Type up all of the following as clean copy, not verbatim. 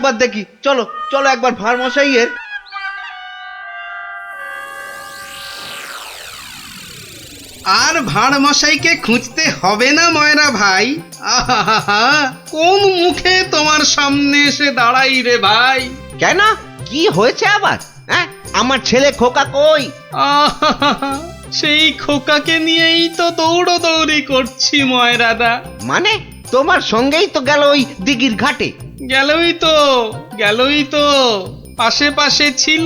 একবার দেখি, চলো চলো একবার ভাঁড় মশাইয়ের। আর ভাঁড় মশাইকে খুঁজতে হবে না ময়রা ভাই। আহা, কোন মুখে তোমার সামনে এসে দাঁড়াই রে ভাই। কেন, কি হয়েছে আবার? হ্যাঁ, আমার ছেলে খোকা কই? আহা, সেই খোকাকে নিয়েই তো দৌড়ি করছি ময়রাদা। মানে তোমার সঙ্গেই তো গেল ওই দিঘির ঘাটে? গেলই তো পাশে ছিল,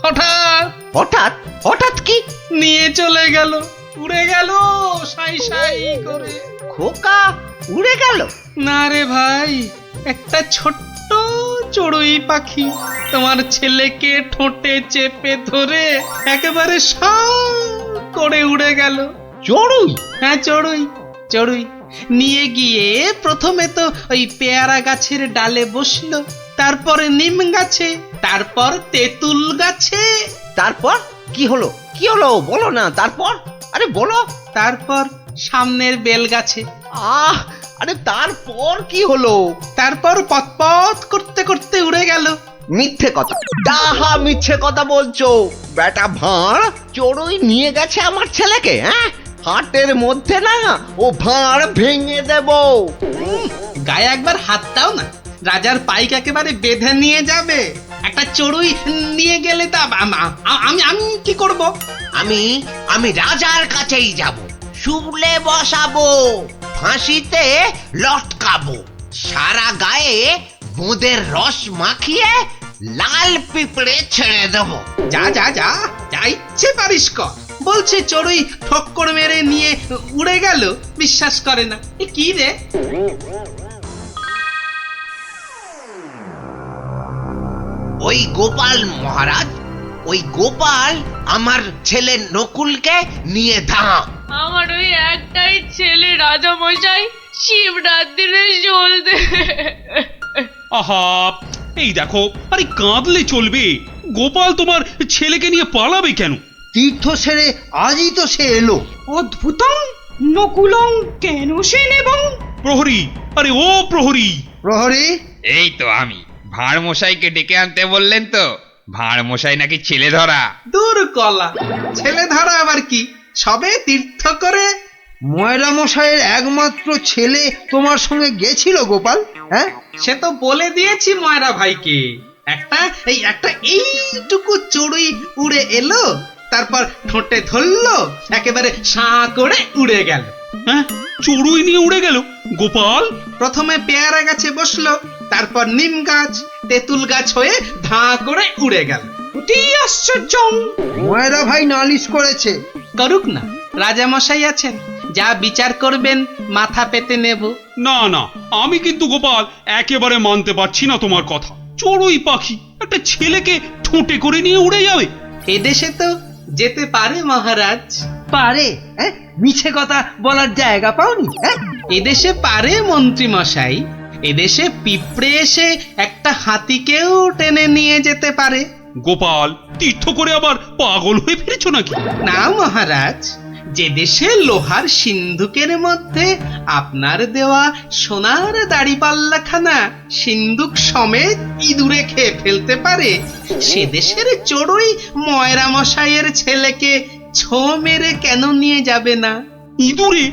হঠাৎ হঠাৎ? হঠাৎ কি? নিয়ে চলে গেল, উড়ে গেল সাই সাই করে। খোকা উড়ে গেল? না রে ভাই, একটা ছোট্ট চড়ুই পাখি তোমার ছেলেকে ঠোঁটে চেপে ধরে একেবারে সাঁ করে উড়ে গেল। চড়ুই? হ্যাঁ, চড়ুই নিয়ে গিয়ে প্রথমে তো ওই পেয়ারা গাছের ডালে বসলো, তারপরে নিম গাছে, তারপর তেঁতুল গাছে। তারপর কি হলো? কি হলো বলো না, তারপর? আরে বলো। তারপর সামনের বেল গাছে। আরে তারপর কি হলো? তারপর পথ করতে করতে উড়ে গেল। মিথ্যে কথা, ডাহা মিথ্যে কথা বলছো বেটা ভাঁড়। চড়ুই নিয়ে গেছে আমার ছেলেকে? হ্যাঁ, হাটের মধ্যে না ও ভাঁড় ভেঙে দেব। গায়ে একবার হাত দাও না, রাজার পাইক একেবারে বেঁধে নিয়ে যাবে। একটা চড়ুই নিয়ে গেলে তা আমি কি করব? আমি রাজার কাছেই যাব, শুলে বসাবো, ফাঁসিতে লটকাবো, সারা গায়ে বোঁদের রস মাখিয়ে লাল পিঁপড়ে ছেড়ে দেবো। যা ইচ্ছে পারিস কর। বলছে চড়ুই ঠক্কর মেরে নিয়ে উড়ে গেল, বিশ্বাস করে না। এ কি রে? ওই গোপাল মহারাজ, ওই গোপাল আমার ছেলে নকুলকে নিয়ে ধাম। আমার ওই একটাই ছেলে রাজা মশাই, শিবরাত্রিরে চলতে। আহা, এই দেখো, আরে কাঁদলে চলবে? গোপাল তোমার ছেলেকে নিয়ে পালাবে কেন? তীর্থ সেরে আজই তো সে এলো। অদ্ভুতং নকুলং কেন সে নেবং? প্রহরী, আরে ও প্রহরী! প্রহরী? এই তো আমি। ভাঁড় মশাইকে ডেকে আনতে বললেন তো? ভাঁড় মশাই নাকি ছেলে ধরা। দূর কলা, ছেলে ধরা আবার কি, সবে তীর্থ করে। ময়রা মশাইয়ের একমাত্র ছেলে তোমার সঙ্গে গেছিল গোপাল? হ্যাঁ, সে তো বলে দিয়েছি ময়রা ভাইকে। একটা এইটুকু চড়ুই উড়ে এলো, তারপর ঠোঁটে ধরলো, একেবারে সাঁ করে উড়ে গেল। হ্যাঁ, চড়ুই নিয়ে উড়ে গেল গোপাল? প্রথমে পেয়ারা গাছে বসলো, তারপর নিম গাছ, তেঁতুল গাছ হয়ে ধাঁ করে উড়ে গেল। অতি আশ্চর্য! ময়রা ভাই নালিশ করেছে। করুক না, রাজা মশাই আছেন, যা বিচার করবেন মাথা পেতে নেব। না না, আমি কিন্তু গোপাল একেবারে মানতে পারছি না তোমার কথা। চড়ুই পাখি একটা ছেলেকে ঠোঁটে করে নিয়ে উড়ে যাবে? এদেশে তো যেতে পারে মহারাজ। পারে? মিছে কথা বলার জায়গা পাওনি? এদেশে পারে মন্ত্রী মশাই। এদেশে পিঁপড়ে এসে একটা হাতিকেও টেনে নিয়ে যেতে পারে। গোপাল, তীর্থ করে আবার পাগল হয়ে ফিরেছ নাকি? না মহারাজ, যে দেশে লোহার সিন্ধুকের মধ্যে আপনার দেওয়া সোনার দাড়িপাল্লাখানা সিন্ধুক সমেত ইঁদুরে খেয়ে ফেলতে পারে, সে দেশের চড়ুই ময়রা মশাইয়ের ছেলেকে ছো মেরে কেন নিয়ে যাবে না? ইঁদুরে?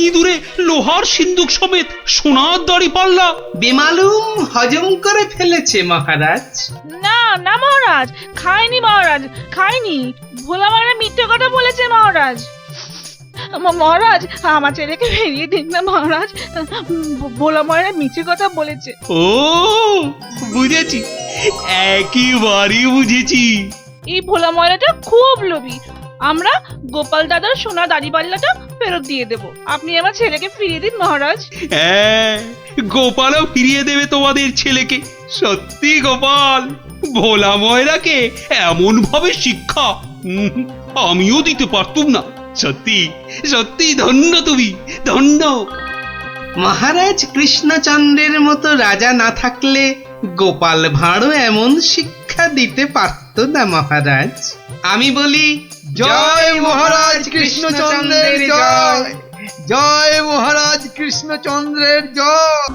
ইঁদুরে লোহার সিন্ধুক সমেত সোনার দাড়ি পাল্লা? বেমালুম হজম করে ফেলেছে মহারাজ। না না মহারাজ, খায়নি মহারাজ, খায়নি। ভোলা মারা মিথ্যে কথা বলেছে মহারাজ। মহারাজ, আমার ছেলেকে ফিরিয়ে দিন না মহারাজ। ভোলা মারা মিথ্যে কথা বলেছে। ও বুঝেছি, একেবারে বুঝেছি। এই ভোলা ময়রাটা খুব লোভী। আমরা গোপাল দাদার সোনা দাড়িপাল্লাটা ফেরত দিয়ে দেব। আপনি আমার ছেলেকে ফিরিয়ে দিন মহারাজ। হ্যাঁ, গোপালও ফিরিয়ে দেবে তোমাদের ছেলেকে। সত্যি গোপাল, ভোলা ময়রাকে এমন ভাবে শিক্ষা আমিও দিতে পারতুম না। সত্যি সত্যি ধন্য তুমি, ধন্য। মহারাজ কৃষ্ণচন্দ্রের মতো রাজা না থাকলে গোপাল ভাঁড়ও এমন শিক্ষা দিতে পারত না মহারাজ। আমি বলি জয় মহারাজ কৃষ্ণচন্দ্রের জয়, জয় মহারাজ কৃষ্ণচন্দ্রের জয়।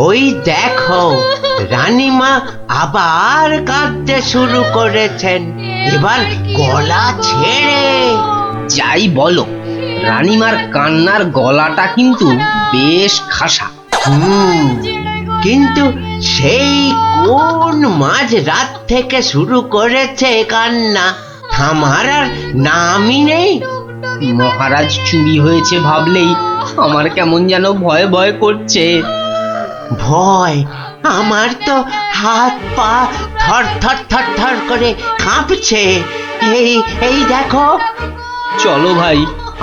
ওই দেখো রানীমা আবার কাঁদতে শুরু করেছেন, এবার গলা ছেড়ে। যাই বলো, রানীমার কান্নার গলাটা কিন্তু বেশ খাসা। কিন্তু সেই কোন মাঝ রাত থেকে শুরু করেছে কান্না, থামার আর নামই নেই। মহারাজ চুরি হয়েছে ভাবলেই আমার কেমন যেন ভয় ভয় করছে। ভয়? আমার তো হাত পা থর থর থর থর করে কাঁপছে। এই এই দেখো। চলো ভাই,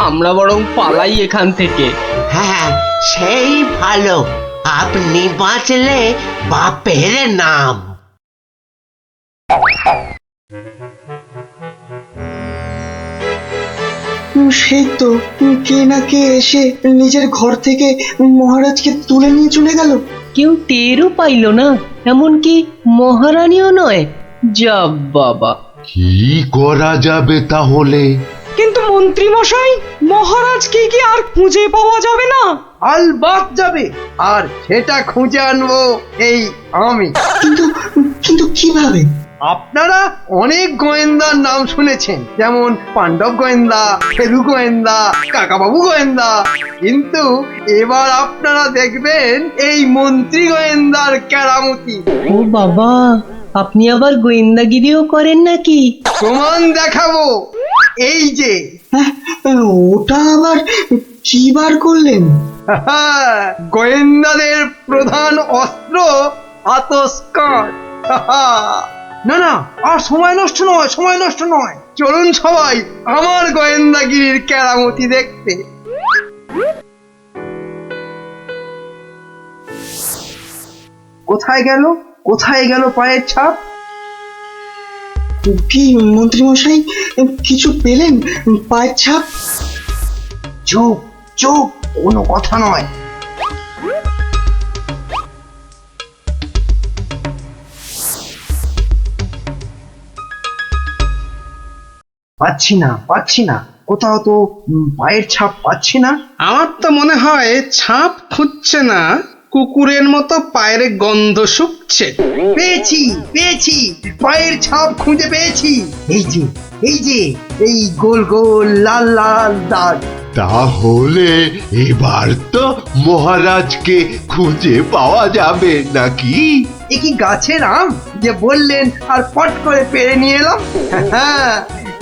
আমরা বরং পালাই এখান থেকে। হ্যাঁ, সেই ভালো, আপনি বাঁচলে বাপের নাম। সেই তো কে না কে এসে নিজের ঘর থেকে মহারাজকে তুলে নিয়ে চলে গেল। কেউ টেরও পাইল না, এমনকি মহারানীও নয়। যা বাবা, কি করা যাবে তাহলে? কিন্তু মন্ত্রী মশাই, মহারাজকে কি আর খুঁজে পাওয়া যাবে না? আলবাত যাবে, আর সেটা খুঁজে আনবো এই আমি। কিন্তু কিন্তু কিভাবে? আপনারা অনেক গোয়েন্দার নাম শুনেছেন, যেমন পাণ্ডব গোয়েন্দা, ফেলু গোয়েন্দা, কাকাবাবু গোয়েন্দা, কিন্তু এবার আপনারা দেখবেন এই মন্ত্রী গোয়েন্দার কেরামতি। ও বাবা, আপনি আবার গোয়েন্দাগিরিও করেন নাকি? প্রমাণ দেখাবো, এই যে। হ্যাঁ, ওটা আবার কি বার করলেন? গোয়েন্দাদের প্রধান অস্ত্র আতস কাঁচ। না না, আর সময় নষ্ট নয়, সময় নষ্ট নয়, চলুন সবাই আমার গোয়েন্দাগিরির কেরামতি দেখতে। কোথায় গেল, কোথায় গেল পায়ের ছাপ? কি মন্ত্রী মশাই, কিছু পেলেন পায়ের ছাপ? চুপ চুপ, কোনো কথা নয়। পাচ্ছি না, পাচ্ছি না, কোথাও তো পায়ের ছাপ পাচ্ছি না। আমার তো মনে হয় ছাপ খুঁজছে না, কুকুরের মতো পায়ের গন্ধ শুকছে। পেয়েছি পেয়েছি, পায়ের ছাপ খুঁজে পেয়েছি। এই যে, এই যে, এই গোল গোল লাল লাল দাগ। তাহলে এবার তো মহারাজকে খুঁজে পাওয়া যাবে নাকি? এ কি গাছের আম যে বললেন আর পট করে পেরে নিয়ে এলাম? হ্যাঁ,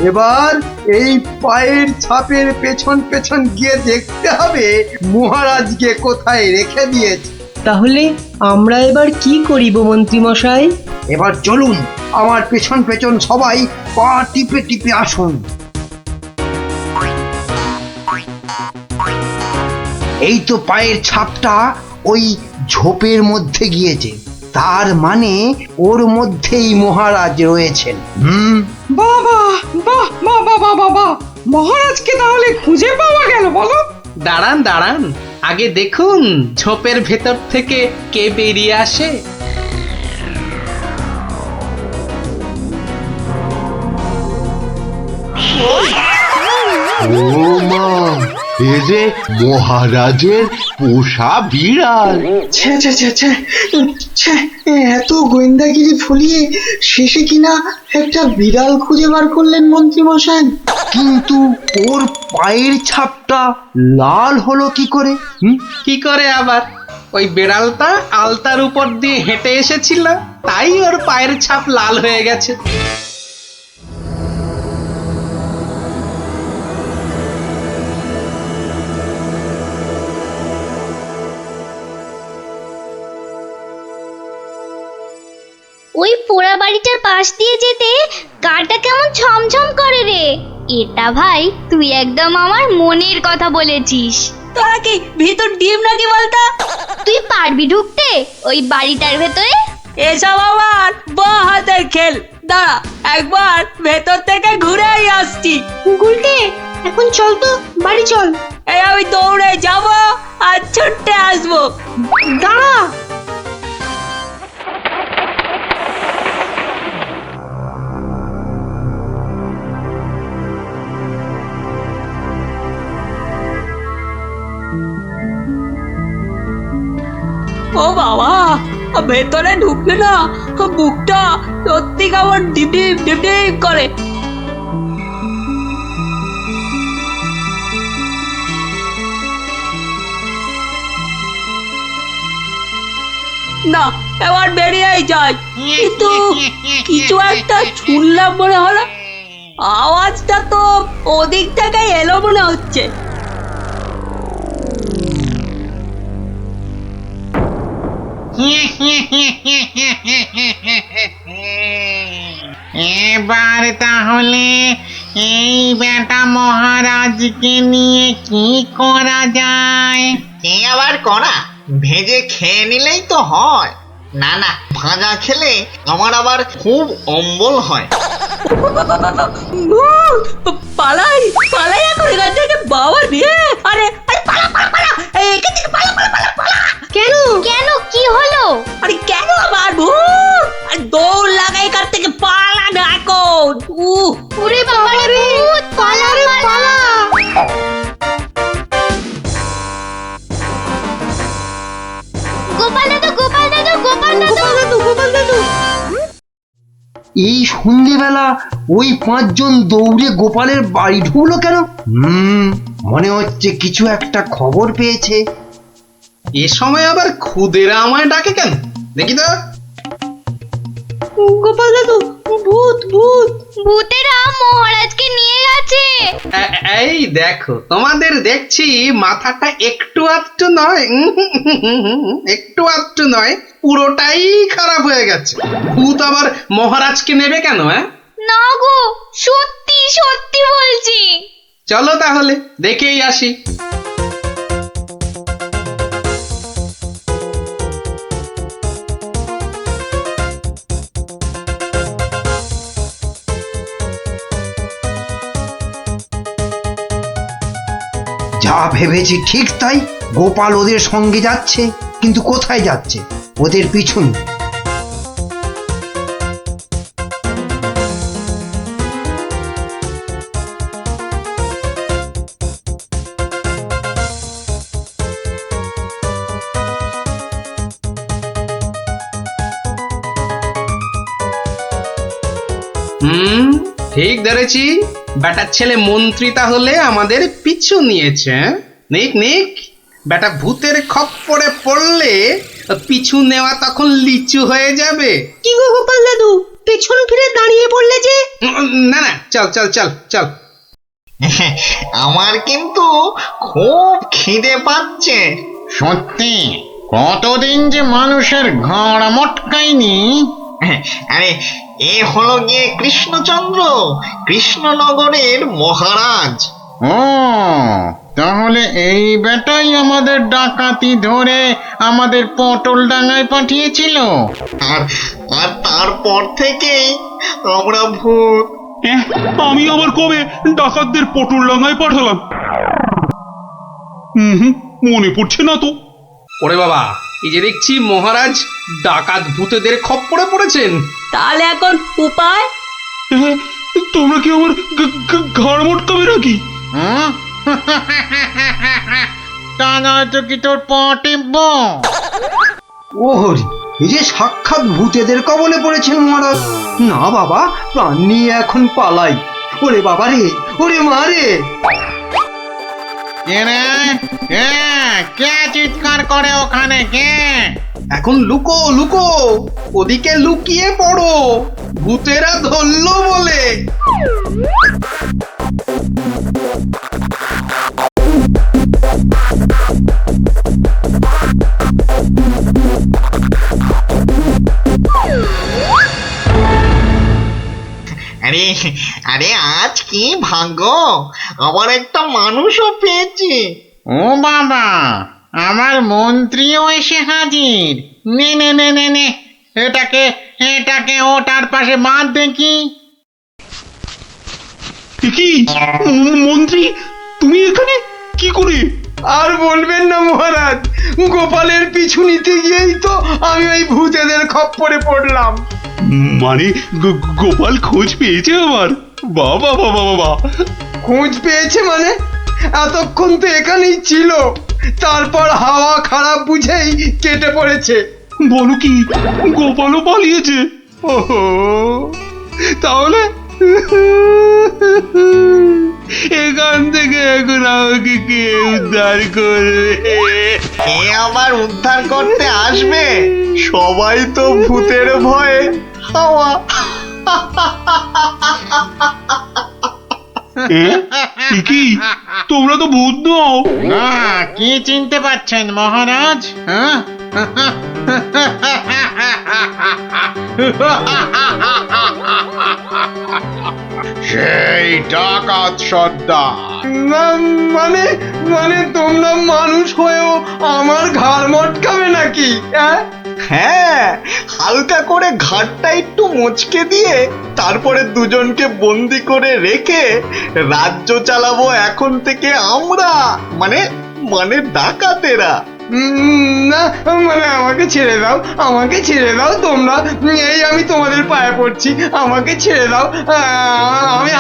এবার এই পায়ের ছাপের পেছন পেছন গিয়ে দেখতে হবে মহারাজকে কোথায় রেখে দিয়েছে। তাহলে আমরা এবার কি করিব মন্ত্রী মশাই? এবার চলুন আমার পেছন পেছন সবাই পা টিপে টিপে আসুন। এই তো পায়ের ছাপটা ওই ঝোপের মধ্যে গিয়েছে, তার মানে ওর মধ্যেই মহারাজ রয়েছেন। বাবা, বাহ, বাবা বাবা বাহ, মহারাজকে তাহলে খুঁজে পাওয়া গেল বলো? দাঁড়ান দাঁড়ান, আগে দেখুন ঝোপের ভেতর থেকে কে বেরিয়ে আসে। ও মা, এ যে মহারাজের পোষা বিড়াল। ছ্যা ছ্যা ছ্যা ছ্যা ছ্যা, এত গোয়েন্দাগিরি ফলিয়ে শেষে কিনা একটা বিড়াল খুঁজে বার করলেন মন্ত্রী মশাই। কিন্তু ওর পায়ের ছাপটা লাল হলো কি করে? কি করে আবার? ওই বেড়ালটা আলতার উপর দিয়ে হেঁটে এসেছিল, তাই ওর পায়ের ছাপ লাল হয়ে গেছে। ওই পোড়া বাড়িটার পাশ দিয়ে যেতে গাটা কেমন ছমছম করে রে। এটা ভাই তুই একদম আমার মনের কথা বলেছিস। তোরা কি ভেতর ডিম নাকি বলতো? তুই পারবি ঢুকতে ওই বাড়িটার ভেতরে? এসব আমার বাঁ হাতের খেল, দাঁড়া একবার ভেতর থেকে ঘুরেই আসছি। গুলটে, এখন চল তো বাড়ি চল। এই আমি দৌড়ে যাব আর ছুটে আসবো। দাঁড়া। ও বাবা, ভেতরে ঢুকলে না বুকটা সত্যি কেমন ডিপ ডিপ ডিপ ডিপ করে। না, এবার বেরিয়েই যাই। কিন্তু কিছু একটা শুনলাম মনে হলো, আওয়াজটা তো ওদিক থেকে এলো মনে হচ্ছে। এবার তাহলে এই বেটা মহারাজকে নিয়ে কি করা যায়? কি আবার করা? ভেজে খেয়ে নিলেই তো হয়। না না, ভাজা খেলে আমার আবার খুব অম্বল হয়। পালাই পালাই এখন এখান থেকে, বাবা রে! আরে আরে পালা পালা পালা, এখান থেকে পালা পালা পালা পালা। কেন কেন, কি হলো? আরে কেন আবার ভূত? আর দৌড় লাগা এখান থেকে, পালা না এখন। ওরে বাবা রে, ভূত! পালা রে পালা! গোপাল দাদু, গোপাল দাদু, গোপাল দাদু, গোপাল দাদু! এই সন্ধেবেলা ওই পাঁচজন দৌড়ে গোপালের বাড়ি ঢুকলো কেন? মনে হচ্ছে কিছু একটা খবর পেয়েছে। এ সময় আবার খুদেরা আমায় ডাকে কেন দেখি তো। গোপাল দাদু, ভূত ভূত! ভূতেরা মহারাজকে নিয়ে গেছে। এই দেখো, তোমাদের দেখছি মাথাটা একটু আধটু নয়, একটু আধটু নয়, পুরোটাই খারাপ হয়ে গেছে। ভূত আবার মহারাজকে নেবে কেন? না গো, সত্যি সত্যি বলছি। চলো তাহলে দেখেই আসি। যা ভেবেছি ঠিক তাই। গোপাল ওদের সঙ্গে যাচ্ছে, কিন্তু কোথায় যাচ্ছে? ওদের পিছন। ঠিক ধরেছি, বেটার ছেলে মন্ত্রী তাহলে আমাদের পিছু নিয়েছে। নিক নিক, বেটা ভূতের খপ্পরে পড়লে পিছু নেওয়া তখন লিচু হয়ে যাবে। কি গো গোপাল দাদু, পেছন ফিরে দাঁড়িয়ে পড়লে যে? না না, চল চল চল চল। আমার কিন্তু খুব খিদে পাচ্ছে। সত্যি, কতদিন যে মানুষের ঘাড় মটকায়নি। আরে, এ হলো গিয়ে কৃষ্ণচন্দ্র, কৃষ্ণনগরের মহারাজ। ও, তাহলে এই বেটাই আমাদের ডাকাতি ধরে আমাদের পটল ডাঙায় পাঠিয়েছিল। আর আর তারপর থেকেই আমরা ভূত। আমি আবার কবে ডাকাতদের পটল ডাঙায় পাঠালাম? মনে পড়ছে না তো। ওরে বাবা, এই যে দেখছি মহারাজ ডাকাত ভূতেদের খপ্পরে পড়েছেন। তাহলে এখন উপায়? তোমরা কি আমার ঘাড় মটকাবে নাকি? তা নয়তো কি তোর পা টিপব? ওহরি, এই যে সাক্ষাৎ ভূতেদের কবলে পড়েছেন মহারাজ। না বাবা, প্রাণ নিয়ে এখন পালাই। ওরে বাবা রে, ওরে মা রে! কে চিৎকার করে ওখানে? কে? এখন লুকো লুকো, ওদিকে লুকিয়ে পড়ো, ভূতেরা ধরলো বলে। আরে আরে, আজ কি ভাগ্য, আবার একটা মানুষও পেয়েছি। ও বাবা, আমার মন্ত্রীও এসে হাজির। নে নে নে নে নে, এটাকে এটাকে ওটার পাশে বাঁধ দেখি। কি মন্ত্রী, তুমি এখানে কি করে? আর বলবেন না মহারাজ, গোপালের পিছু নিতে গিয়েই তো আমি ওই ভূতেদের খপ্পরে পড়লাম। মানে গোপাল খোঁজ পেয়েছে আমার? বাবা বাবা বাবা! খোঁজ পেয়েছে মানে? এতক্ষণ তো এখানেই ছিল, তারপর হাওয়া খারাপ বুঝেই কেটে পড়েছে। বলো কি, গোপালও পালিয়েছে? ওহো, তাহলে এখান থেকে এখন আমাকে কে উদ্ধার করবে? কে আবার উদ্ধার করতে আসবে? সবাই তো ভূতের ভয়ে হাওয়া। কি তোমরা তো ভূত নও? না, কি চিনতে পারছেন মহারাজ? হ্যাঁ, সেই ডাকাত সর্দার। মানে মানে তোমরা মানুষ হয়েও আমার ঘাড় মটকাবে নাকি? হ্যাঁ, হালকা করে ঘাটটা একটু মুচকে দিয়ে তারপরে দুজনকে বন্দি করে রেখে রাজ্য চালাবো এখন থেকে আমরা, মানে মানে ডাকাতেরা। না, মানে আমাকে ছেড়ে দাও, আমাকে ছেড়ে দাও তোমরা। এই আমি তোমাদের পায়ে পড়ছি, আমাকে ছেড়ে দাও।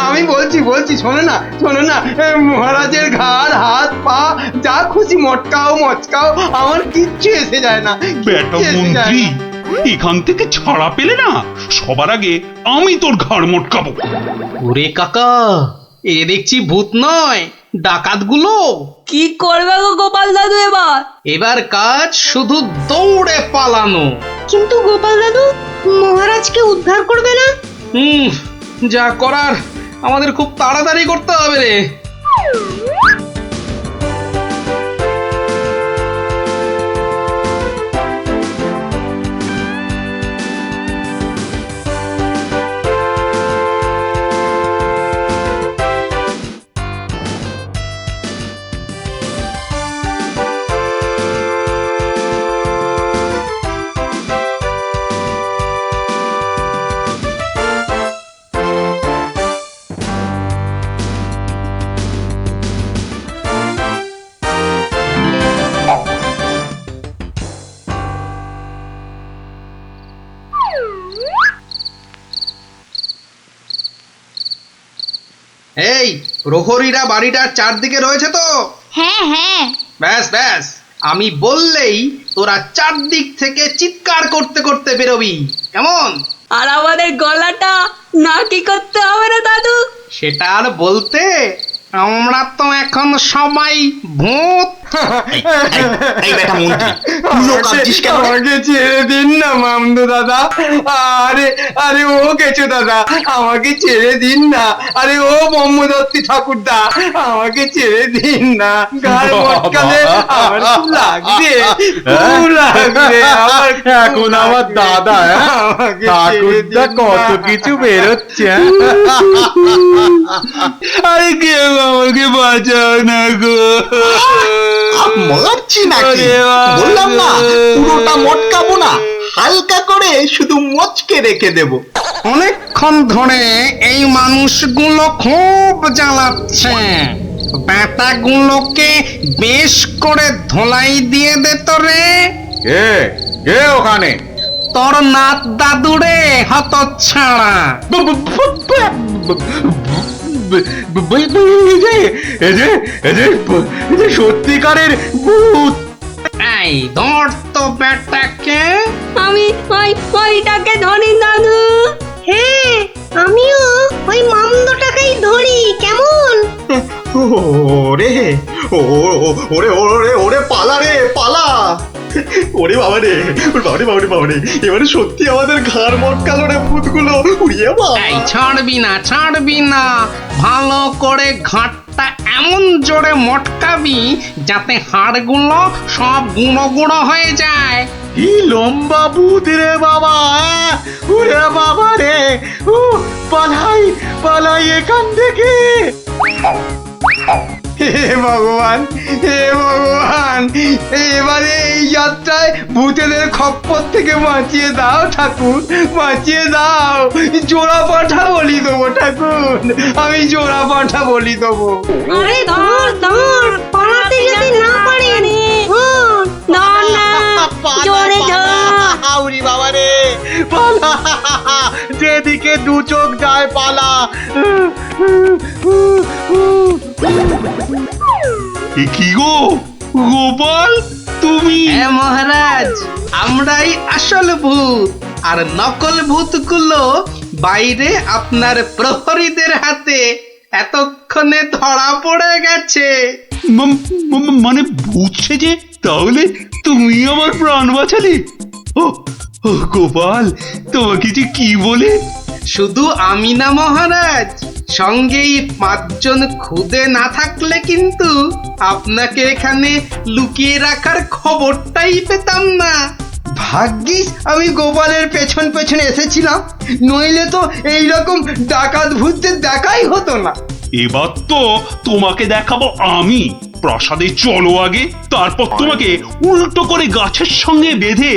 আমি বলছি শোনো না, মহারাজের ঘাড় হাত পা যা খুশি মটকাও, আমার কিচ্ছু এসে যায় না। বেটা মন্ত্রী, এখান থেকে ছাড়া পেলে না সবার আগে আমি তোর ঘাড় মটকাবো। ওরে কাকা, এ দেখছি ভূত নয়, ডাকাতগুলো। কি করবে গো গোপাল দাদু এবার কাজ শুধু দৌড়ে পালানো। কিন্তু গোপাল দাদু, মহারাজকে উদ্ধার করবে না? যা করার আমাদের খুব তাড়াতাড়ি করতে হবে রে। এই প্রহরীরা বাড়িটার চারদিকে রয়েছে তো? হ্যাঁ হ্যাঁ। ব্যাস, আমি বললেই তোরা চারদিক থেকে চিৎকার করতে করতে বেরোবি, কেমন? আর আমাদের গলাটা না কি করতে হবে না দাদু? সেটা আর বলতে, আমরা তো এখন সবাই ভূত। আমাকে ছেড়ে দিন না মামদু দাদা। আরে ও কেছো দাদা, আমাকে ছেড়ে দিন না। আরে ও ব্রহ্মদত্তি ঠাকুরদা, আমাকে ছেড়ে দিন না। গাল মটকালে আমার খুব লাগবে, আমার এখন আমার দাদা ঠাকুরদা কত কিছু বেরোচ্ছে। আরে কেউ আমাকে বাঁচাও না গো। মারছি নাকি? বললাম না পুরোটা মটকাবো না, হালকা করে শুধু মচকে রেখে দেব। অনেকক্ষণ ধরে এই মানুষগুলো খুব জ্বালাচ্ছে। ব্যাটাগুলোকে বেশ করে ধোলাই দিয়ে দে তো রে। কে ওখানে? তোর নাত দাদুরে হতচ্ছাড়া। সত্যিকারের ভূত। এই ধর তো ব্যাটাকে। আমি ওইটাকে ধরি দাদু। হ্যাঁ, আমিও ওই মামদটাকেই ধরি, কেমন? ওরে ওরে ওরে ওরে পালা রে পালা। ওরে বাবা রে, বাবা রে, এবারে সত্যি আমাদের ঘাড় মটকালো রে ভূতগুলো। উড়িয়ে বাবা, ছাড়বি না, ভালো করে ঘাটটা এমন জোরে মটকাবি যাতে হাড়গুলো সব গুঁড়ো গুঁড়ো হয়ে যায়। কি লম্বা ভূত রে বাবা। ওরে বাবা রে, পালাই এখান থেকে। হে ভগবান, এবারে এই যাত্রায় ভূতেদের খপ্পর থেকে বাঁচিয়ে দাও ঠাকুর, বাঁচিয়ে দাও। জোড়া পাঠা বলি দেবো ঠাকুর, আমি জোড়া পাঠা বলি দেবো। আরে ধর, পালাতে যদি না পারে। জোরে উড়ি বাবা রে, পালা, যেদিকে দু চোখ যায় পালা। কি গো গোপাল, তুমি? হ্যাঁ মহারাজ, আমরাই আসল ভূত, আর নকল ভূতগুলো বাইরে আপনার প্রহরীদের হাতে এতক্ষণে ধরা পড়ে গেছে। মানে ভূত সেজে? তাহলে তুমি আমার প্রাণ বাঁচালে? ও ও গোপাল, তোমাকে যে কি বলে? শুধু আমি না মহারাজ, সঙ্গেই 5 জন খুদে না থাকলে কিন্তু আপনাকে এখানে লুকিয়ে রাখার খবরটাই পেতাম না। ভাগ্যিস আমি গোপালের পেছন পেছনে এসেছিলাম, নইলে তো এইরকম ডাকাত ভূতদের দেখাই হতো না। এবার তো তোমাকে দেখাবো আমি। প্রাসাদে চলো আগে, তারপর তোমাকে উল্টো করে গাছের সঙ্গে বেঁধে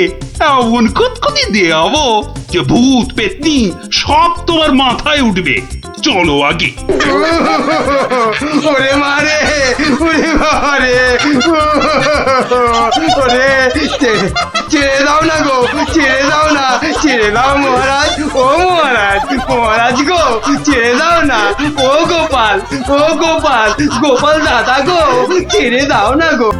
এমন কুতকুতি দেয়াবো যে ভূত পেতনি সব তোমার মাথায় উঠবে। চলো আগে। ওরে মারে, ওরে মারে, ওরে ছেড়ে দাও না গো, ছেড়ে দাও না, ছেড়ে দাও মহারাজ, ও মহারাজ, মহারাজ গো, ছেড়ে দাও না, ও গোপাল, ও গোপাল, গোপাল দাদা গো, ছেড়ে দাও না গো।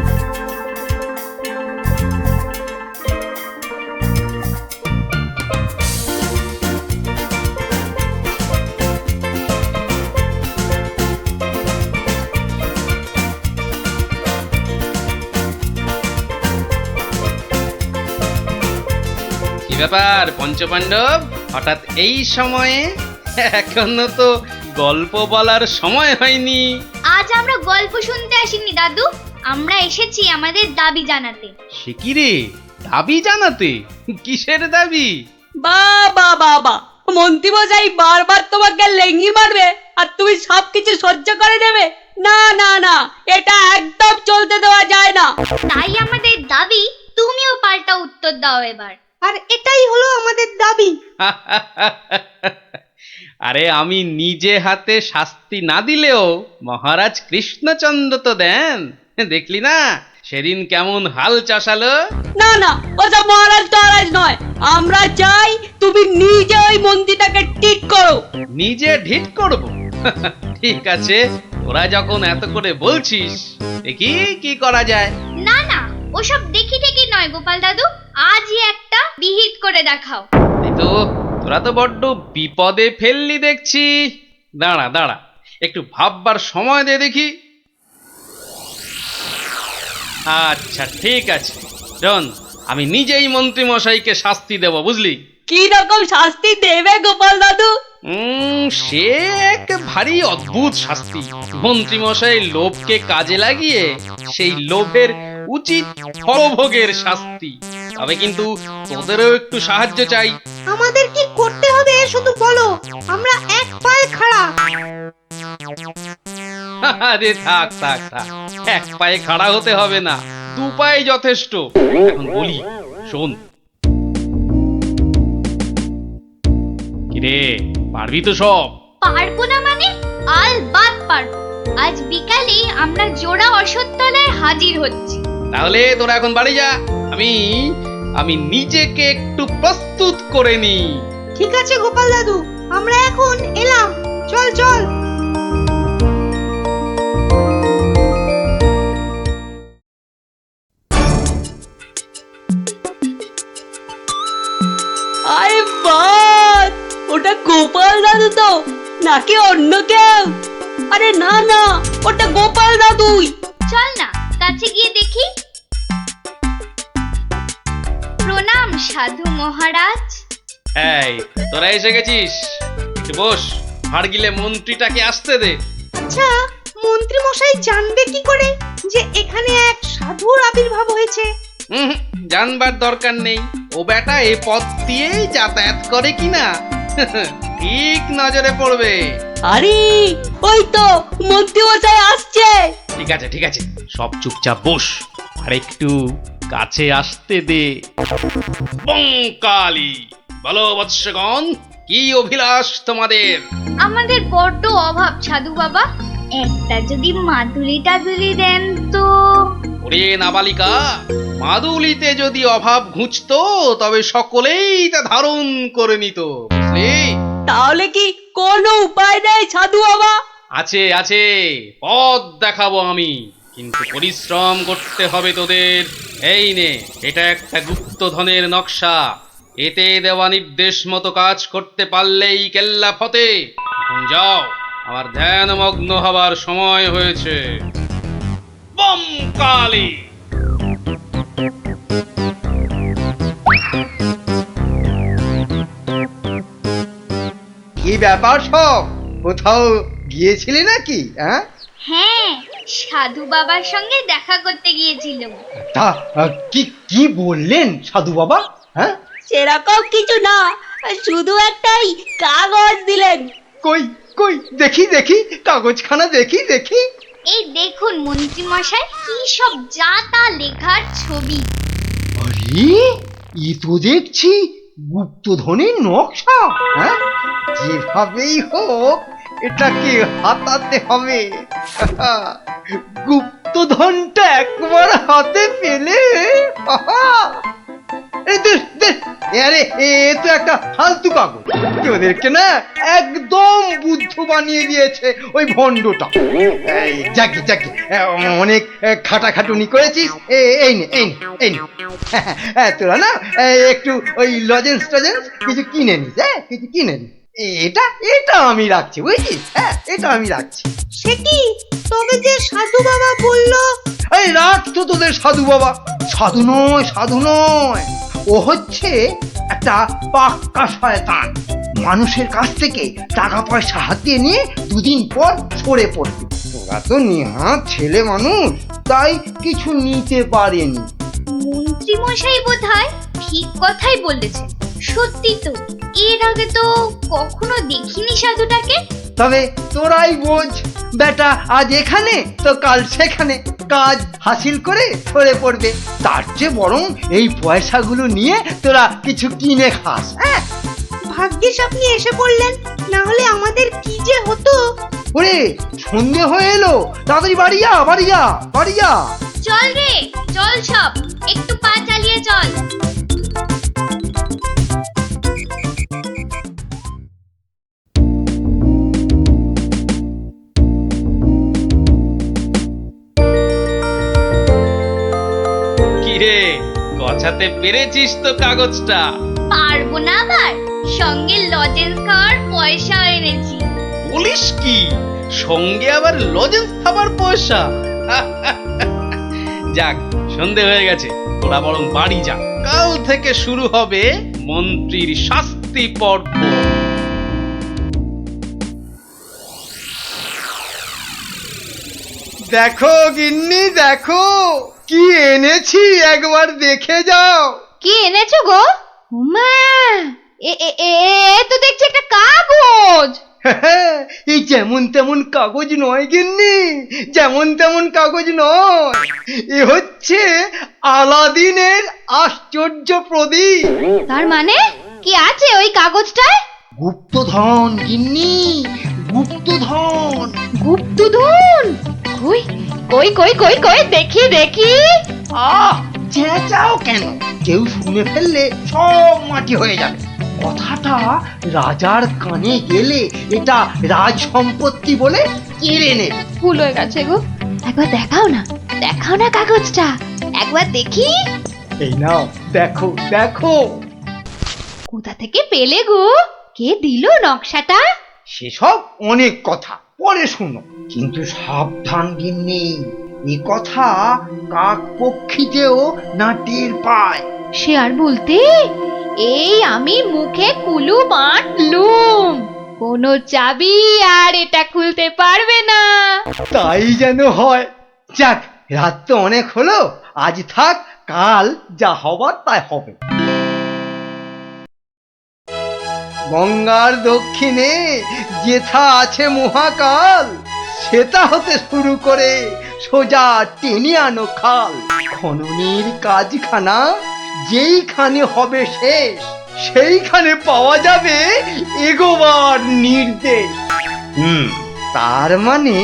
কি ব্যাপার পঞ্চপাণ্ডব, হঠাৎ এই সময়ে? এখনো তো গল্প বলার সময় হয়নি। আজ আমরা গল্প শুনতে আসিনি দাদু, আমরা এসেছি আমাদের দাবি জানাতে। সে কি রে, দাবি জানাতে? কিসের দাবি? বাবা বাবা, মন্ত্রী মশাই বারবার তোমাকে লেঙ্গি মারবে আর তুমি সবকিছু সহ্য করে নেবে? না না না, এটা একদম চলতে দেওয়া যায় না। তাই আমাদের দাবি তুমিও পাল্টা উত্তর দাও এবার। আর এটাই হলো আমাদের দাবি। আরে আমি নিজে হাতে শাস্তি না দিলেও মহারাজ কৃষ্ণচন্দ্র তো দেন, দেখলি না সেদিন কেমন হাল চাষালো? না না, ওসব মহারাজ টহারাজ নয়, আমরা চাই তুমি নিজে ওই মন্ত্রীটাকে ঠিক করো। নিজে ঢিট করব? ঠিক আছে, তোরা যখন এত করে বলছিস, দেখি কি করা যায়। না না, ওসব দেখি ঠেকি নয় গোপাল দাদু, আজই একটা বিহিত করে দেখাও। এই তো, তোরা তো বড্ড বিপদে ফেললি দেখছি। দাঁড়া দাঁড়া, একটু ভাববার সময় দে দেখি। আচ্ছা ঠিক আছে, শোন, আমি নিজেই মন্ত্রী মশাইকে শাস্তি দেব, বুঝলি? কি রকম শাস্তি দেবে গোপাল দাদু? সে এক ভারী অদ্ভুত শাস্তি। মন্ত্রী মশাই লোভকে কাজে লাগিয়ে সেই লোভের উচিত ফলভোগের শাস্তি। তবে কিন্তু তোদেরও একটু সাহায্য চাই। আমাদের কি করতে হবে শুধু বলো, আমরা এক পায়ে খাড়া। আরে থাক থাক থাক, এক পায়ে খাড়া হতে হবে না, 2 পায়ে যথেষ্ট। এখন বলি, শোন। কিরে, পারবি তো সব? পারবো না মানে? আলবাত পারবো। আজ বিকালে আমরা জোড়া অশ্বত্থতলায় হাজির হচ্ছি। তাহলে তোরা এখন বাড়ি যা, আমি নিজেকে একটু প্রস্তুত করে নি। ঠিক আছে গোপাল দাদু, আমরা এখন এলাম, চল চল। আরে বাস, ওটা গোপাল দাদু তো নাকি অন্য কেউ? আরে না না, ওটা গোপাল দাদুই। চল না কাছে গিয়ে দেখি। প্রণাম সাধু মহারাজ। এই তোরা এসে গেছিস, একটু বস, ভাড় গিলে মন্ত্রীটাকে আসতে দে। আচ্ছা, মন্ত্রী মশাই জানবে কি করে যে এখানে এক সাধুর আবির্ভাব হয়েছে? জানবার দরকার নেই, ও বেটা এই পথ দিয়েই যাতায়াত করে কিনা ঠিক নজরে পড়বে। আরে ওই তো মন্ত্রী মশাই আসছে। ঠিক আছে ঠিক আছে, সব চুপচাপ বস, আর একটু কাছে আসতে দে। বঙ্কালি, বলো বৎসগণ, কি অভিলাষ তোমাদের? আমাদের বড্ড অভাব সাধু বাবা, একটা যদি মাদুলি টাদুলি দেন তো। ওরে নাবালিকা, মাদুলিতে যদি অভাব ঘুচতো তবে সকলেই তা ধারণ করে নিত, বুঝলি? তাহলে কি কোনো উপায় নেই সাধু বাবা? আছে আছে, পথ দেখাবো আমি। কিন্তু পরিশ্রম করতে হবে তোদের। এই নে, এটা একটা গুপ্তধনের নকশা। এতে দেওয়া নির্দেশ মতো কাজ করতে পারলেই কেল্লা ফতে। এখন যাও, আমার ধ্যানমগ্ন হবার সময় হয়েছে। বম কালী! কি ব্যাপার সব, কোথাও গিয়েছিলি নাকি? হ্যাঁ, হ্যাঁ, সাধু বাবার সঙ্গে দেখা করতে গিয়েছিলাম। তা কি কি বললেন সাধু বাবা? হ্যাঁ, সেরকম কিছু না, শুধু একটাই কাগজ দিলেন। কই কই দেখি দেখি, কাগজখানা দেখি দেখি। এই দেখুন মন্ত্রী মশাই, কি সব যা তা লেখার ছবি। আরে, এ তো দেখছি গুপ্তধনের নকশা। হ্যাঁ, যেভাবেই হোক এটাকে হাতাতে হবে। গুপ্তধনটা একবার হাতে পেলে, আরে এ তো একটা ফালতু কাগজ। ওদেরকে না একদম বুদ্ধ বানিয়ে দিয়েছে ওই ভণ্ডটা। যাকে যাকে, অনেক খাটাখাটুনি করেছিস। এই নে এই নে এই নে, তোরা না একটু ওই লজেন্স টজেন্স কিছু কিনে নিস। হ্যাঁ, কিছু কিনে নিস। এটা এটা আমি রাখছি, বুঝছিস? হ্যাঁ, এটা আমি রাখছি। সে কি, তবে যে সাধু বাবা বললো? এই রাখ তো তোদের সাধু বাবা। সাধু নয়, সাধু নয়, ও হচ্ছে একটা পাক্কা শয়তান। মানুষের কাছ থেকে টাকা পয়সা হাতিয়ে নিয়ে দুদিন পর সরে পড়বে। তোরা তো নিহাত ছেলে মানুষ, তাই কিছু নিতে পারেনি। মন্ত্রী মশাই বোধহয় ঠিক কথাই বলেছেন। সত্যি তো, এর আগে তো কখনো দেখিনি সাধুটাকে। তবে তোরাই বোঝ, বেটা আজ এখানে তো কাল সেখানে কাজ হাসিল করে সরে পড়বে। তার চেয়ে বরং এই পয়সাগুলো নিয়ে তোরা কিছু কিনে খাস। হ্যাঁ, ভাগ্যিস আপনি এসে পড়লেন, না হলে আমাদের কি যে হতো। ওরে, সন্ধে হয়ে এলো, তাড়াতাড়ি বাড়ি যা, বাড়ি যা, বাড়ি যা। চল রে, চল সব, একটু পা চালিয়ে চল। কিরে, গছাতে পেরেছিস তো কাগজটা? পারবো না আবার, সঙ্গে লজেন্স খাওয়ার পয়সা এনেছি। বলিস কি, সঙ্গে আবার লজেন্স খাবার পয়সা? যাক, সন্ধে হয়ে গেছে, তোরা বরং বাড়ি যা। কাল থেকে শুরু হবে মন্ত্রীর শাস্তি পর্ব। দেখো গিন্নি, দেখো কি এনেছি, একবার দেখে যাও। কি এনেছো গো? মা, এ তো দেখছি একটা কাগজ। এই যেমন তেমন কাগজ নয় গিন্নি, যেমন তেমন কাগজ নয়। এ হচ্ছে আলাদিনের আশ্চর্য প্রদীপ। তার মানে কি আছে ওই কাগজটায়? গুপ্তধন গিন্নি, গুপ্তধন। গুপ্তধন? কই কই কই কই কই, দেখি দেখি। চেঁচাও কেন? কেউ শুনে ফেললে সব মাটি হয়ে যাবে। কথাটা রাজার কানে গেলে এটা রাজ সম্পত্তি বলে কেড়ে নেবে। ভুল হয়ে গেছে গো, একবার দেখাও না, দেখাও না কাগজটা, একবার দেখি। এই নাও, দেখো দেখো। কোথা থেকে পেলে গো? কে দিল নকশাটা? সেসব অনেক কথা পরে শুনো, কিন্তু সাবধান গিন্নি, এ কথা কাক পক্ষীতেও না টের পায়। সে আর বলতে, এই আমি মুখে কুলু বাঁধলুম, কোনো চাবি আর এটা খুলতে পারবে না। তাই যেন হয়। যাক, রাত তো অনেক হলো, আজ থাক, কাল যা হবার তাই হবে। গঙ্গার দক্ষিণে যেথা আছে মহাকাল, সেটা হতে শুরু করে সোজা টেনে আনো খাল। খননের কাজখানা যেইখানে হবে শেষ, সেইখানে পাওয়া যাবে এগোবার নির্দেশ। তার মানে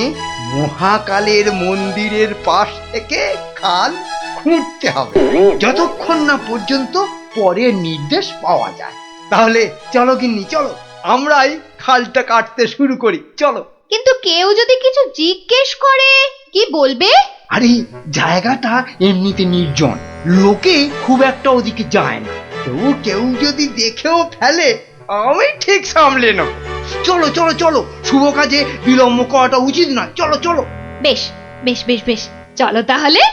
মহাকালের মন্দিরের পাশ থেকে খাল খুঁড়তে হবে, যতক্ষণ না পর্যন্ত পরের নির্দেশ পাওয়া যায়। তাহলে চলো গিন্নি, চলো, আমরাই খালটা কাটতে শুরু করি, চলো। কিন্তু কেউ যদি কিছু জিজ্ঞেস করে কি বলবে? আরে জায়গাটা এমনিতে নির্জন, লোকে খুব একটা ওদিকে যায় না। তবু কেউ যদি দেখেও ফেলে আমি ঠিক সামলে নেব। চলো চলো চলো, শুভ কাজে বিলম্ব করাটা উচিত নয়। চলো চলো। বেশ বেশ বেশ বেশ, চলো তাহলে।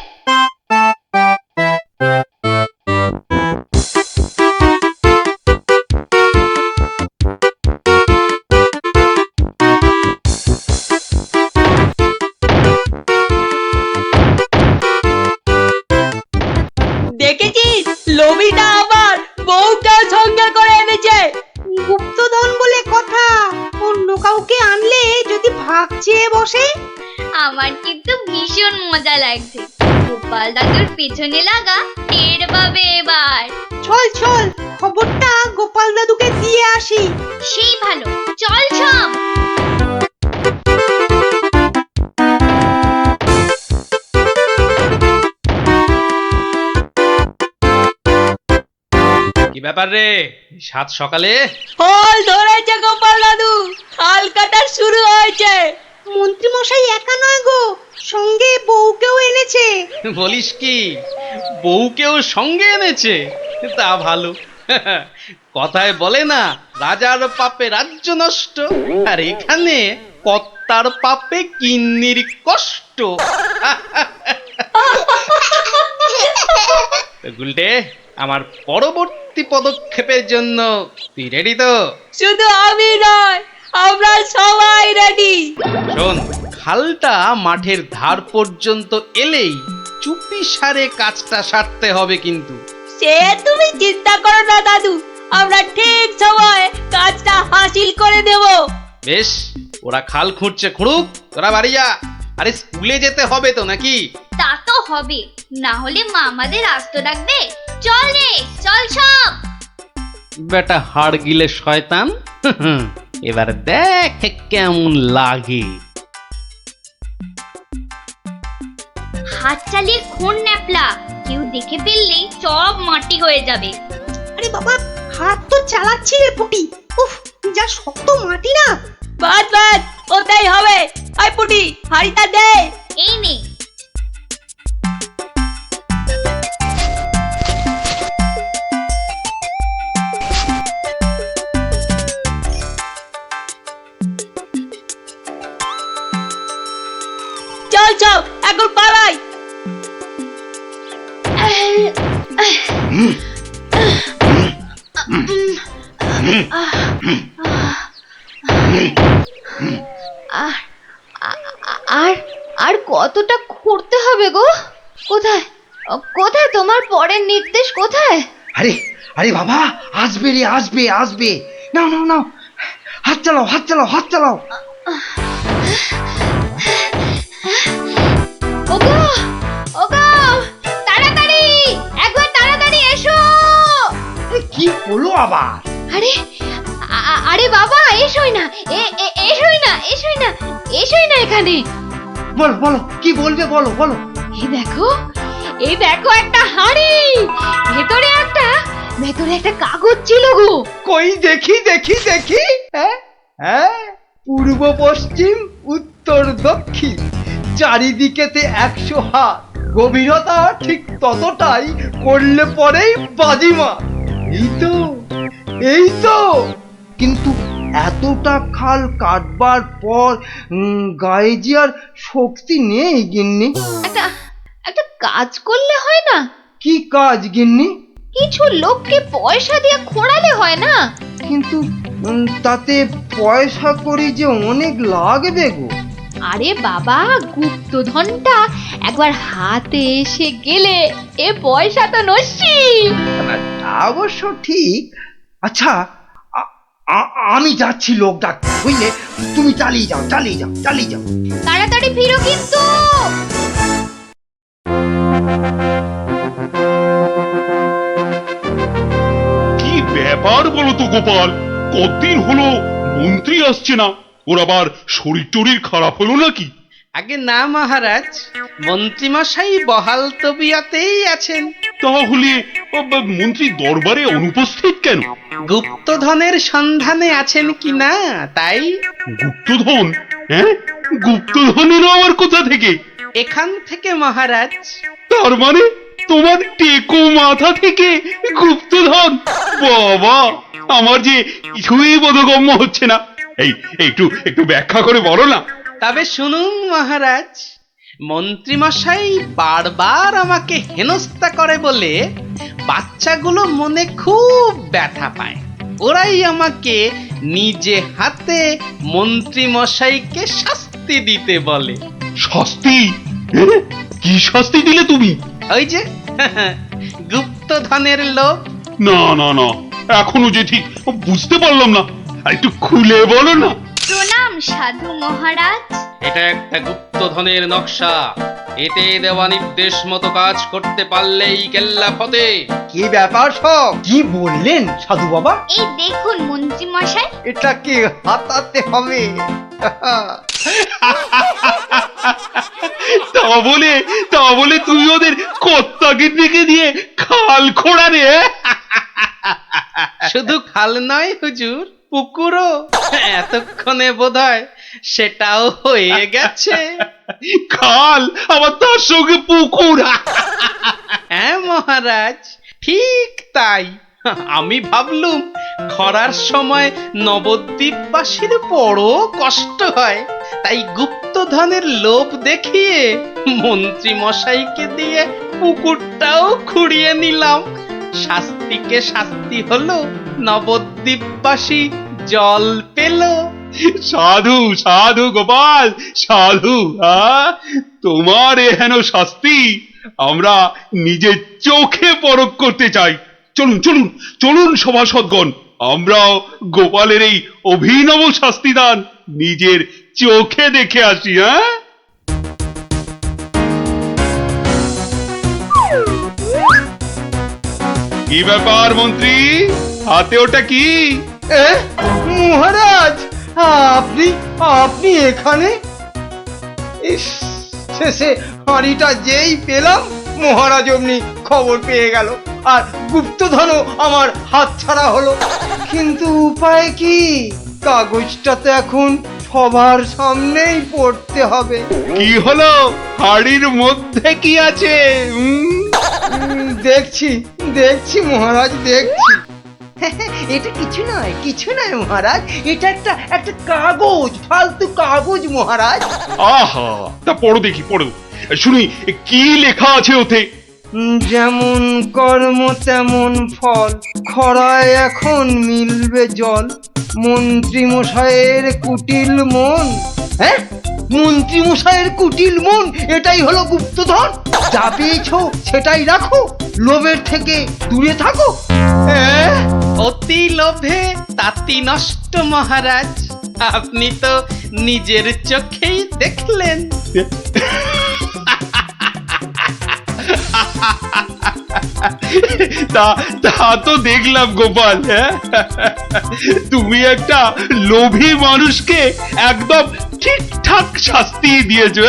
দেখেছিস লোভিটা আবার বউটাও সঙ্গে করে এনেছে। গুপ্তধন বলে কথা, অন্য কাউকে আনলে যদি ভাগ চেয়ে বসে। আমার কিন্তু ভীষণ মজা লাগছে। গোপাল দাদুর পেছনে লাগা টের পাবে এবার। চল চল, খবরটা গোপাল দাদুকে দিয়ে আসি। সেই ভালো, চল সব। কি ব্যাপার রে, সাত সকালে? ফল ধরেছে গোপাল দাদু, খাল কাটা শুরু হয়েছে। মন্ত্রী মশাই একা নয় গো, সঙ্গে বউকেও এনেছে। বলিস কি, বউকেও সঙ্গে এনেছে? তা ভালো। কথায় বলে না, রাজার পাপে রাজ্য নষ্ট, আর এখানে কর্তার পাপে কিন্নির কষ্ট। গুলটে, আমার পরবর্তী পদক্ষেপের জন্য তুই রেডি তো? শুধু আমি নয়, আমরা সবাই রেডি। শোন, খালটা মাঠের ধার পর্যন্ত এলেই চুপি সারে কাজটা সারতে হবে কিন্তু। সে তুমি চিন্তা করো না দাদু, আমরা ঠিক সময় কাজটা হাসিল করে দেব। বেশ, ওরা খাল খুঁড়ছে খুঁড়ুক, তোরা বাড়ি যা। আরে স্কুলে যেতে হবে তো নাকি? তা তো হবে, না হলে মা আমাদের আস্ত ডাকবে। চল রে, চল সব। বেটা হাড় গিলে শয়তান, এবার দেখ কেমন লাগে। হাত চালিয়ে খুন ন্যাপলা, কেউ দেখে ফেললেই সব মাটি হয়ে যাবে। আরে বাবা, হাত তো চালাচ্ছি রে পুটি। উফ, যা শক্ত মাটি না। বাদ বাদ, ওটাই হবে। আয় পুটি, হাড়িটা দে। এই নে। চল চল, এখন পালাই। আর আর কতটা খুঁড়তে হবে গো? কোথায় কোথায় তোমার পরের নির্দেশ কোথায়? আরে আরে বাবা, আসবে রে, আসবে আসবে। নাও নাও নাও, হাত চালাও হাত চালাও হাত চালাও। ওগো ওগো, তাড়াতাড়ি, একবার তাড়াতাড়ি এসো। কি হলো আবার? আরে আরে বাবা, এসোই না, এসোই না, এসোই না, এসোই না এখানে। বলো বলো, কি বলবে বলো বলো। এই দেখো একটা হাঁড়ি, ভেতরে একটা কাগজ ছিল গো। কই দেখি দেখি দেখি। হ্যাঁ হ্যাঁ, পূর্ব পশ্চিম উত্তর দক্ষিণ চারিদিকেতে 100 হাত, গভীরতা ঠিক ততটাই, করলে পরেই বাজিমাত। এই তো। কিন্তু এতটা খাল কাটবার পর গায়ে যে আর শক্তি নেই গিন্নি। একটা কাজ করলে হয় না? কি কাজ গিন্নি? কিছু লোককে পয়সা দিয়ে খোঁড়ালে হয় না? কিন্তু তাতে পয়সা করি যে অনেক লাগবে গো। আরে বাবা, গুপ্তধনটা একবার হাতে এসে গেলে এ পয়সা তো নস্যি। তা অবশ্য ঠিক। আচ্ছা, আমি যাচ্ছি লোক ডাকতে, বুঝলে? তুমি চালিয়ে যাও চালিয়ে যাও চালিয়ে যাও। তাড়াতাড়ি ফিরো কিন্তু। কি ব্যাপার বলো তো গোপাল, কতদিন হলো মন্ত্রী আসছে না? ওর আবার শরীর টরীর খারাপ হলো নাকি? আগে না মহারাজ, মন্ত্রীমশাই বহাল তবিয়তেই আছেন। তাহলে মন্ত্রী দরবারে অনুপস্থিত কেন? গুপ্তধনের সন্ধানে আছেন কিনা তাই। গুপ্তধন? হ্যাঁ, গুপ্তধনেরও আবার কোথা থেকে? এখান থেকে মহারাজ। তার মানে তোমার টেকো মাথা থেকে গুপ্তধন? বাবা, আমার যে কিছুই বোধগম্য হচ্ছে না। এই একটু একটু ব্যাখ্যা করে বলো না। তবে শুনুন মহারাজ, মন্ত্রীমশাই বারবার আমাকে হেনস্থা করে বলে বাচ্চাগুলো মনে খুব ব্যথা পায়। ওরাই আমাকে নিজে হাতে মন্ত্রীমশাইকে শাস্তি দিতে বলে। শাস্তি? হ্যাঁ? কি শাস্তি দিলে তুমি? ওই যে গুপ্তধনের লোভ। না না না, এখনো যে ঠিক বুঝতে পারলাম না, একটু খুলে বলো না। প্রণাম সাধু মহারাজ। এটা একটা গুপ্তধনের নকশা। এতে দেওয়া নির্দেশ মতো কাজ করতে পারলেই কেল্লা ফতে। কি ব্যাপার সব? কি বললেন সাধু বাবা? এই দেখুন মন্ত্রী মশাই। এটাকে হাতাতে হবে। তা বলে তুই ওদের কর্তাকে ডেকে দিয়ে খাল খোঁড়া রে? শুধু খাল নয় হুজুর, পুকুরও। এতক্ষণে বোধহয় সেটাও হয়ে গেছে। খাল আবার তার সঙ্গে পুকুর? হ্যাঁ মহারাজ, ঠিক তাই। আমি ভাবলুম খরার সময় নবদ্বীপবাসীর বড় কষ্ট হয়, তাই গুপ্তধনের লোভ দেখিয়ে মন্ত্রী মশাইকে দিয়ে পুকুরটাও খুঁড়িয়ে নিলাম। শাস্তিকে শাস্তি হলো, নবদ্বীপবাসী জল পেল। সাধু সাধু গোপাল সাধু, তোমার এহেন শাস্তি আমরা নিজের চোখে পরখ করতে চাই। চলুন চলুন চলুন সভাসদগণ, আমরাও গোপালের এই অভিনব শাস্তিদান নিজের চোখে দেখে আসি। কি ব্যাপার মন্ত্রী, হাতে ওটা কি? মহারাজ, আপনি আপনি এখানে? ইস, শেষে হাঁড়িটা যেই পেলাম মহারাজ অমনি খবর পেয়ে গেল, আর গুপ্তধনও আমার হাতছাড়া হলো। কিন্তু উপায় কি? কাগজটা তো এখন সবার সামনেই পড়তে হবে। কি হলো? হাড়ির মধ্যে কি আছে? দেখছি দেখছি মহারাজ, দেখছি। এটা কিছু নয় মহারাজ, এটা একটা কাগজ, ফালতু কাগজ মহারাজ। আহা, তা পড়ো দেখি, পড়ো শুনি কি লেখা আছে ওতে। যেমন কর্ম তেমন ফল, খরায় এখন মিলবে জল, মন্ত্রী মশাইয়ের কুটিল মন। হ্যাঁ, মন্ত্রী মশাইয়ের কুটিল মন, এটাই হলো গুপ্তধন। যা পেয়েছো সেটাই রাখো, লোভের থেকে দূরে থাকো। হ্যাঁ, অতি লোভে তাতি নষ্ট মহারাজ। আপনি তো নিজের চোখেই দেখলেন। তা তো দেখলাম গোপাল। তুমি একটা লোভী মানুষকে একদম ঠিকঠাক শাস্তি দিয়েছো।